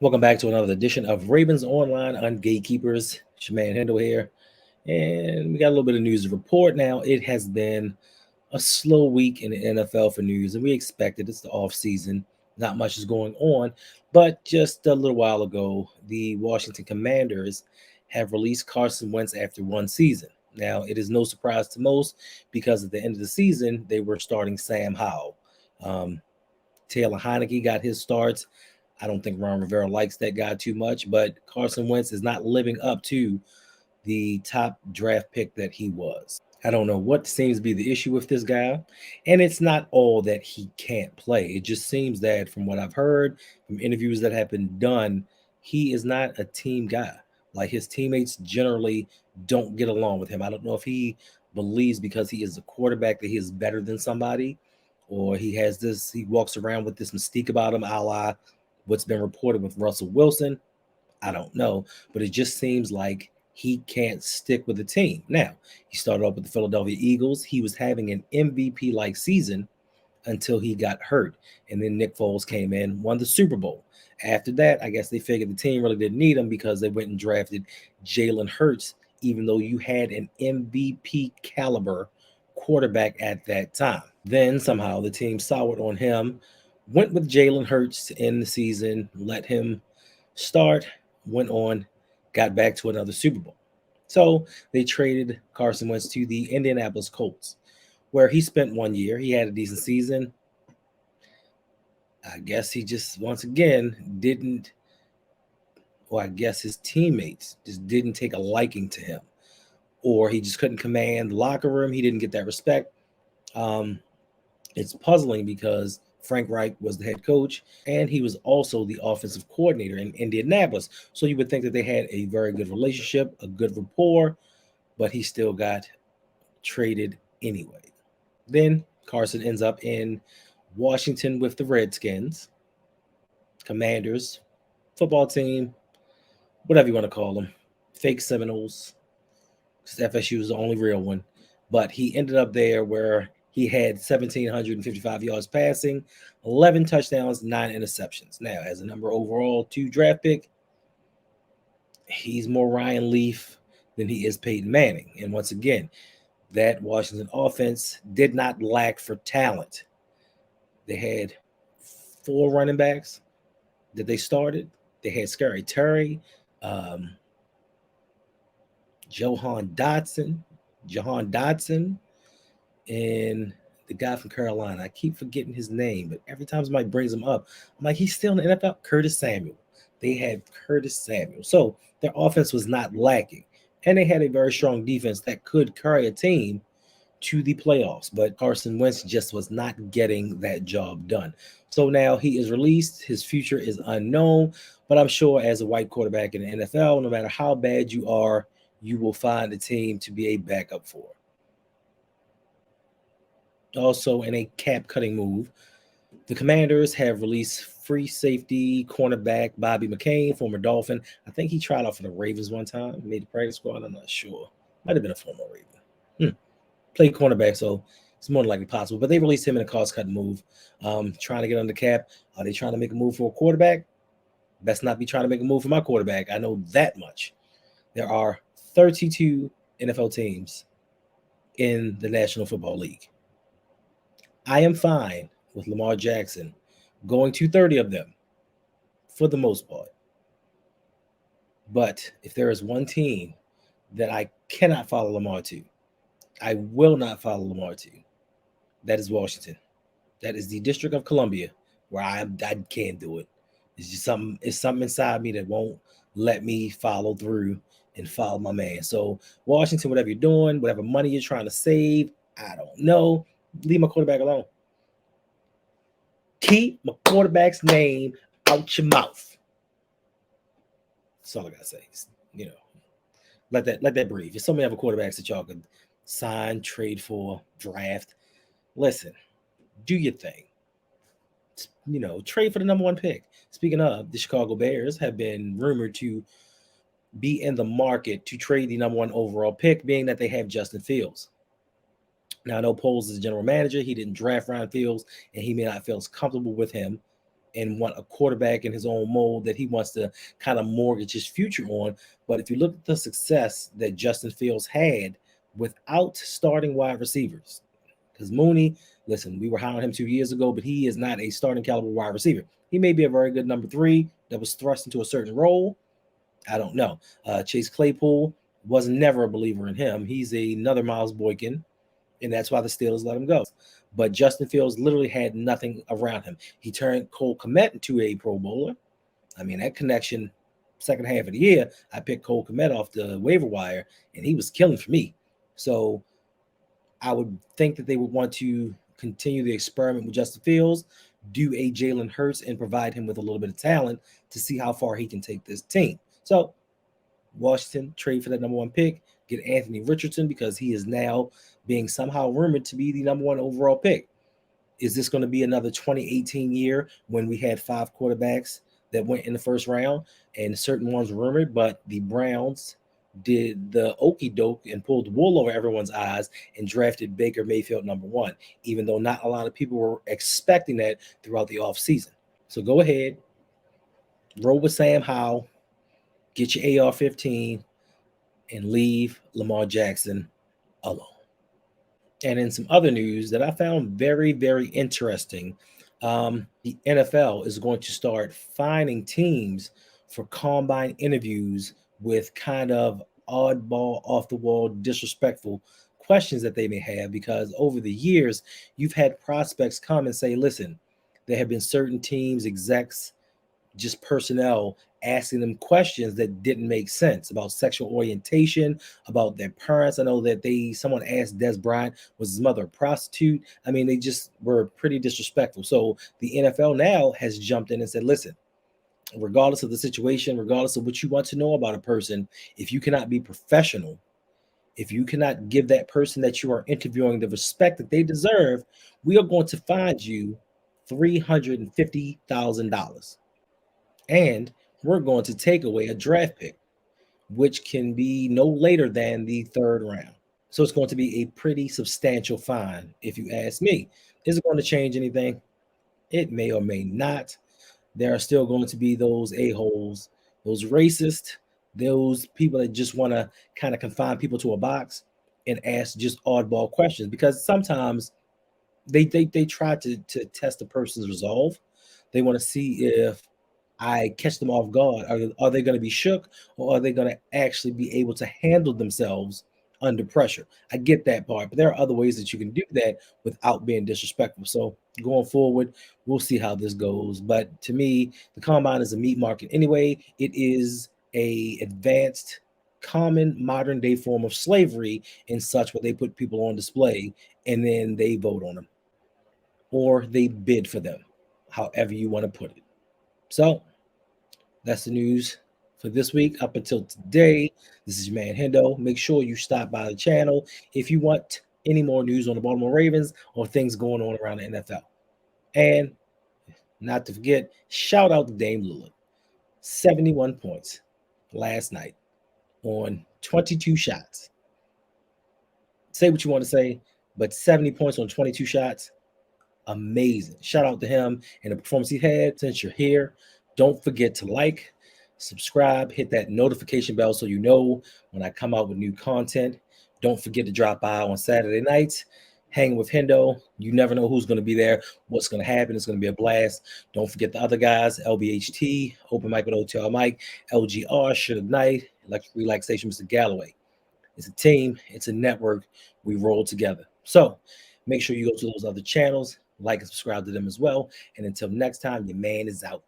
Welcome back to another edition of Ravens Online Gatekeepers. It's your man Hendo here. And we got a little bit of news to report now. It has been a slow week in the NFL for news, and we expected it's the off season. Not much is going on. But just a little while ago, the Washington Commanders have released Carson Wentz after one season. Now, it is no surprise to most because at the end of the season, they were starting Sam Howell. Taylor Heineke got his starts. I don't think Ron Rivera likes that guy too much, but Carson Wentz is not living up to the top draft pick that he was. I don't know what seems to be the issue with this guy. And it's not all that he can't play. It just seems that from what I've heard, from interviews that have been done, he is not a team guy. Like his teammates generally don't get along with him. I don't know if he believes because he is a quarterback that he is better than somebody, or he walks around with this mystique about him, a la what's been reported with Russell Wilson. I don't know, but it just seems like he can't stick with the team. Now, he started off with the Philadelphia Eagles. He was having an MVP-like season until he got hurt. And then Nick Foles came in, won the Super Bowl. After that, I guess they figured the team really didn't need him because they went and drafted Jalen Hurts, even though you had an MVP caliber quarterback at that time. Then somehow the team soured on him, went with Jalen Hurts in the season, let him start, went on, got back to another Super Bowl. So they traded Carson Wentz to the Indianapolis Colts, where he spent 1 year. He had a decent season. I guess he just, once again, didn't, or I guess his teammates just didn't take a liking to him, or he just couldn't command the locker room. He didn't get that respect. It's puzzling because Frank Reich was the head coach, and he was also the offensive coordinator in Indianapolis. So you would think that they had a very good relationship, a good rapport, but he still got traded anyway. Then Carson ends up in Washington with the Redskins, Commanders, football team, whatever you want to call them, fake Seminoles, because FSU was the only real one. But he ended up there where he had 1,755 yards passing, 11 touchdowns, 9 interceptions. Now, as a number overall 2 draft pick, he's more Ryan Leaf than he is Peyton Manning. And once again, that Washington offense did not lack for talent. They had 4 running backs that they started. They had Scary Terry, Jahan Dotson, and the guy from Carolina. I keep forgetting his name, but every time somebody brings him up, I'm like, he's still in the NFL. Curtis Samuel. They had Curtis Samuel. So their offense was not lacking. And they had a very strong defense that could carry a team to the playoffs. But Carson Wentz just was not getting that job done. So now he is released. His future is unknown. But I'm sure as a white quarterback in the NFL, no matter how bad you are, you will find a team to be a backup for. Also, in a cap-cutting move, the Commanders have released free safety cornerback Bobby MCcain, former Dolphin. I think he tried out for the Ravens one time, made the practice squad. I'm not sure. Might have been a former Raven. Played cornerback, so it's more than likely possible. But they released him in a cost-cutting move, trying to get under cap. Are they trying to make a move for a quarterback? Best not be trying to make a move for my quarterback. I know that much. There are 32 NFL teams in the National Football League. I am fine with Lamar Jackson going to 30 of them for the most part. But if there is one team that I cannot follow Lamar to, I will not follow Lamar to, that is Washington. That is the District of Columbia, where I can't do it. It's just something inside me that won't let me follow through and follow my man. So Washington, whatever you're doing, whatever money you're trying to save, I don't know. Leave my quarterback alone. Keep my quarterback's name out your mouth. That's all I gotta say. Let that breathe. There's so many other quarterbacks that y'all could sign, trade for, draft. Listen, do your thing. Trade for the number 1 pick. Speaking of, the Chicago Bears have been rumored to be in the market to trade the number 1 overall pick, being that they have Justin Fields. Now, I know Poles is the general manager. He didn't draft Ryan Fields, and he may not feel as comfortable with him and want a quarterback in his own mold that he wants to kind of mortgage his future on. But if you look at the success that Justin Fields had without starting wide receivers, because Mooney, listen, we were high on him 2 years ago, but he is not a starting caliber wide receiver. He may be a very good number 3 that was thrust into a certain role. I don't know. Chase Claypool was never a believer in him. He's another Miles Boykin, and that's why the Steelers let him go. But Justin Fields literally had nothing around him. He turned Cole Kmet into a Pro Bowler. I mean, that connection, second half of the year, I picked Cole Kmet off the waiver wire, and he was killing for me. So I would think that they would want to continue the experiment with Justin Fields, do a Jalen Hurts, and provide him with a little bit of talent to see how far he can take this team. So Washington trade for that number 1 pick, get Anthony Richardson because he is now being somehow rumored to be the number 1 overall pick. Is this going to be another 2018 year when we had 5 quarterbacks that went in the first round and certain ones rumored, but the Browns did the okie doke and pulled the wool over everyone's eyes and drafted Baker Mayfield number 1, even though not a lot of people were expecting that throughout the offseason. So go ahead, roll with Sam Howell, get your AR-15, and leave Lamar Jackson alone. And in some other news that I found very, very interesting, the NFL is going to start fining teams for combine interviews with kind of oddball, off-the-wall, disrespectful questions that they may have, because over the years, you've had prospects come and say, listen, there have been certain teams, execs, just personnel asking them questions that didn't make sense about sexual orientation, about their parents. I know that someone asked Des Bryant, was his mother a prostitute? I mean, they just were pretty disrespectful. So the NFL now has jumped in and said, listen, regardless of the situation, regardless of what you want to know about a person, if you cannot be professional, if you cannot give that person that you are interviewing the respect that they deserve, we are going to fine you $350,000. And we're going to take away a draft pick, which can be no later than the 3rd round. So it's going to be a pretty substantial fine, if you ask me. Is it going to change anything? It may or may not. There are still going to be those a-holes, those racists, those people that just want to kind of confine people to a box and ask just oddball questions, because sometimes they try to test a person's resolve. They want to see if I catch them off guard. Are they going to be shook, or are they going to actually be able to handle themselves under pressure? I get that part, but there are other ways that you can do that without being disrespectful. So going forward, we'll see how this goes. But to me, the combine is a meat market anyway. It is a advanced, common, modern day form of slavery and such, where they put people on display and then they vote on them or they bid for them, however you want to put it. So that's the news for this week up until today. This is your man Hendo. Make sure you stop by the channel if you want any more news on the Baltimore Ravens or things going on around the NFL. And not to forget, shout out to Dame Lillard. 71 points last night on 22 shots. Say what you want to say, but 70 points on 22 shots, amazing. Shout out to him and the performance he had. Since you're here, don't forget to like, subscribe, hit that notification bell so you know when I come out with new content. Don't forget to drop by on Saturday nights, hanging with Hendo. You never know who's going to be there, what's going to happen. It's going to be a blast. Don't forget the other guys, LBHT, Open Mic with Hotel Mike, LGR, Suge Knight, Electric Relaxation, Mr. Galloway. It's a team. It's a network. We roll together. So make sure you go to those other channels, like and subscribe to them as well. And until next time, your man is out.